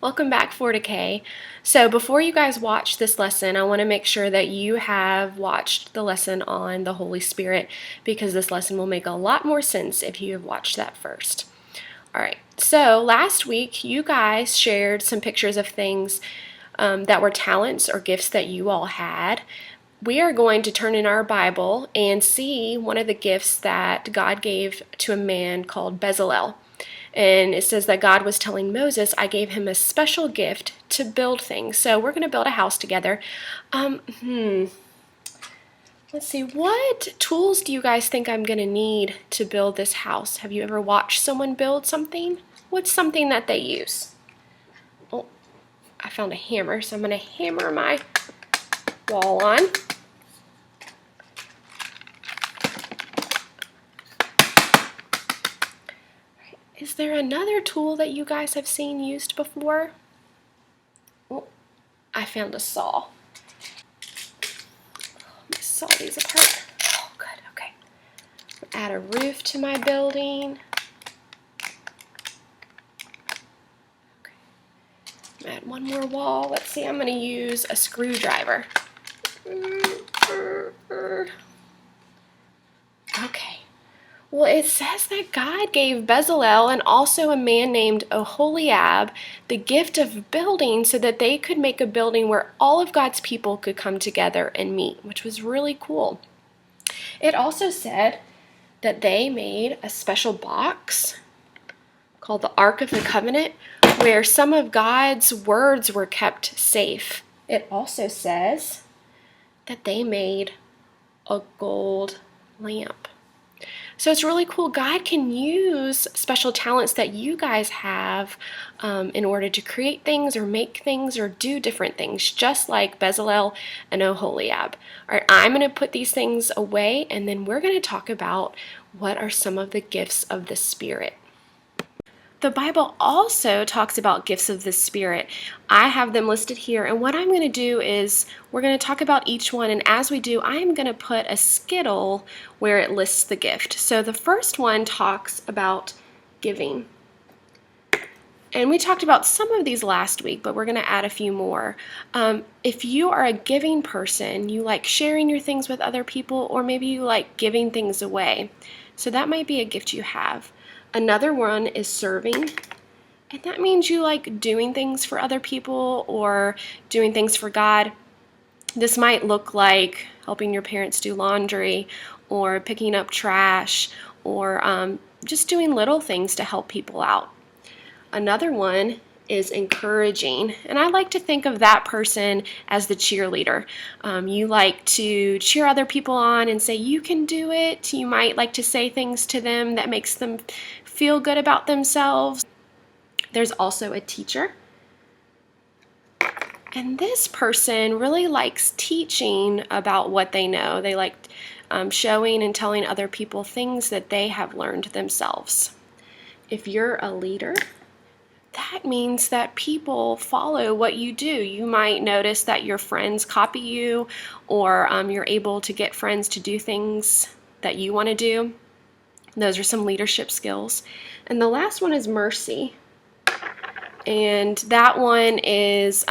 Welcome back, 4-K. So before you guys watch this lesson, I want to make sure that you have watched the lesson on the Holy Spirit, because this lesson will make a lot more sense if you have watched that first. All right, so last week you guys shared some pictures of things that were talents or gifts that you all had. We are going to turn in our Bible and see one of the gifts that God gave to a man called Bezalel. And it says that God was telling Moses, I gave him a special gift to build things. So we're going to build a house together. Let's see, what tools do you guys think I'm going to need to build this house? Have you ever watched someone build something? What's something that they use? Oh, I found a hammer, so I'm going to hammer my wall on. Is there another tool that you guys have seen used before? Oh, I found a saw. Let me saw these apart. Oh, good, okay. Add a roof to my building. Okay. Add one more wall. Let's see, I'm going to use a screwdriver. Okay. Well, it says that God gave Bezalel and also a man named Oholiab the gift of building so that they could make a building where all of God's people could come together and meet, which was really cool. It also said that they made a special box called the Ark of the Covenant, where some of God's words were kept safe. It also says that they made a gold lamp. So it's really cool. God can use special talents that you guys have in order to create things or make things or do different things, just like Bezalel and Oholiab. All right, I'm going to put these things away, and then we're going to talk about what are some of the gifts of the Spirit. The Bible also talks about gifts of the Spirit. I have them listed here, and what I'm going to do is we're going to talk about each one, and as we do, I'm going to put a skittle where it lists the gift. So the first one talks about giving. And we talked about some of these last week, but we're going to add a few more. If you are a giving person, you like sharing your things with other people, or maybe you like giving things away. So that might be a gift you have. Another one is serving, and that means you like doing things for other people or doing things for God. This might look like helping your parents do laundry or picking up trash or just doing little things to help people out. Another one is encouraging, and I like to think of that person as the cheerleader. You like to cheer other people on and say you can do it. You might like to say things to them that makes them feel good about themselves. There's also a teacher, and this person really likes teaching about what they know. They like showing and telling other people things that they have learned themselves. If you're a leader, that means that people follow what you do. You might notice that your friends copy you, or you're able to get friends to do things that you want to do. Those are some leadership skills. And the last one is mercy. And that one is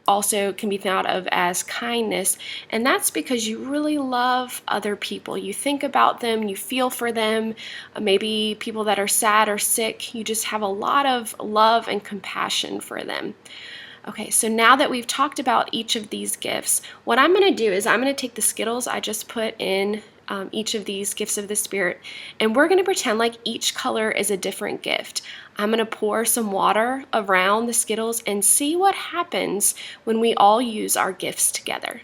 also can be thought of as kindness, and that's because you really love other people. You think about them, you feel for them, maybe people that are sad or sick. You just have a lot of love and compassion for them. Okay, so now that we've talked about each of these gifts, what I'm going to do is I'm going to take the Skittles I just put in each of these gifts of the Spirit, and we're going to pretend like each color is a different gift. I'm going to pour some water around the Skittles and see what happens when we all use our gifts together.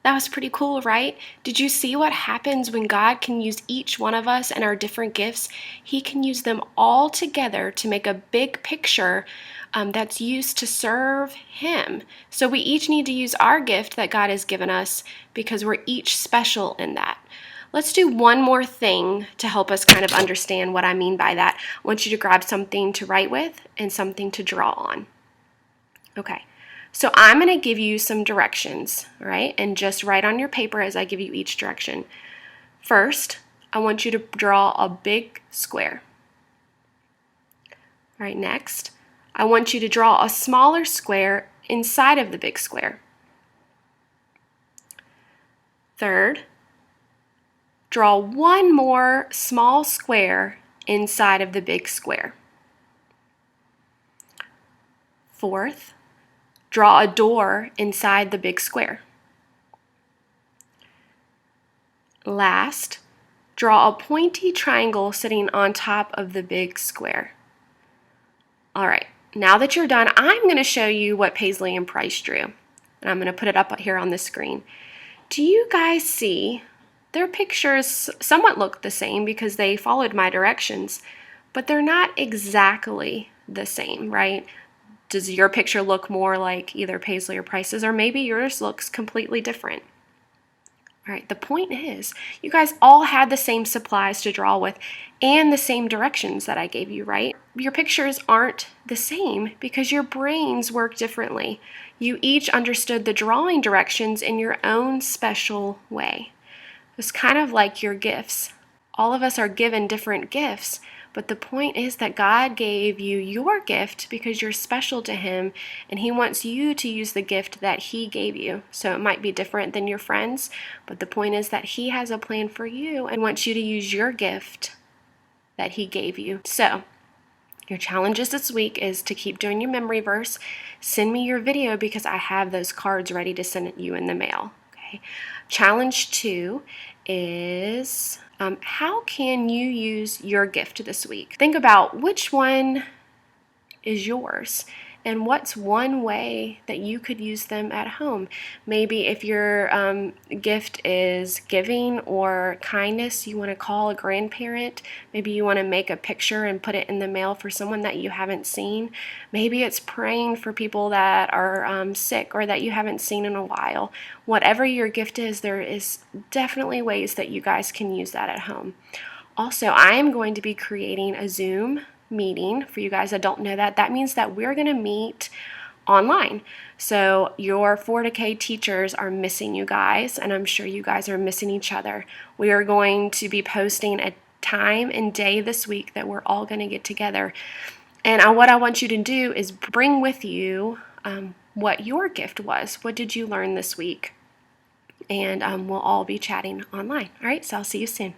That was pretty cool, right? Did you see what happens when God can use each one of us and our different gifts? He can use them all together to make a big picture that's used to serve Him. So we each need to use our gift that God has given us because we're each special in that. Let's do one more thing to help us kind of understand what I mean by that. I want you to grab something to write with and something to draw on. Okay. So I'm going to give you some directions, all right? And just write on your paper as I give you each direction. First, I want you to draw a big square. All right, next, I want you to draw a smaller square inside of the big square. Third, draw one more small square inside of the big square. Fourth, draw a door inside the big square. Last, draw a pointy triangle sitting on top of the big square. All right, now that you're done, I'm going to show you what Paisley and Price drew. And I'm going to put it up here on the screen. Do you guys see? Their pictures somewhat look the same because they followed my directions, but they're not exactly the same, right? Does your picture look more like either Paisley or Price's, or maybe yours looks completely different? All right, the point is, you guys all had the same supplies to draw with and the same directions that I gave you, right? Your pictures aren't the same because your brains work differently. You each understood the drawing directions in your own special way. It's kind of like your gifts. All of us are given different gifts, but the point is that God gave you your gift because you're special to Him, and He wants you to use the gift that He gave you. So it might be different than your friends, but the point is that He has a plan for you and wants you to use your gift that He gave you. So your challenges this week is to keep doing your memory verse. Send me your video because I have those cards ready to send you in the mail. Okay. Challenge 2 is how can you use your gift this week? Think about which one is yours and what's one way that you could use them at home. Maybe if your gift is giving or kindness, you want to call a grandparent. Maybe you want to make a picture and put it in the mail for someone that you haven't seen. Maybe it's praying for people that are sick or that you haven't seen in a while. Whatever your gift is, there is definitely ways that you guys can use that at home. Also, I am going to be creating a Zoom meeting. For you guys that don't know that, that means that we're going to meet online. So your 4-K teachers are missing you guys, and I'm sure you guys are missing each other. We are going to be posting a time and day this week that we're all going to get together. And what I want you to do is bring with you what your gift was. What did you learn this week? And we'll all be chatting online. All right, so I'll see you soon.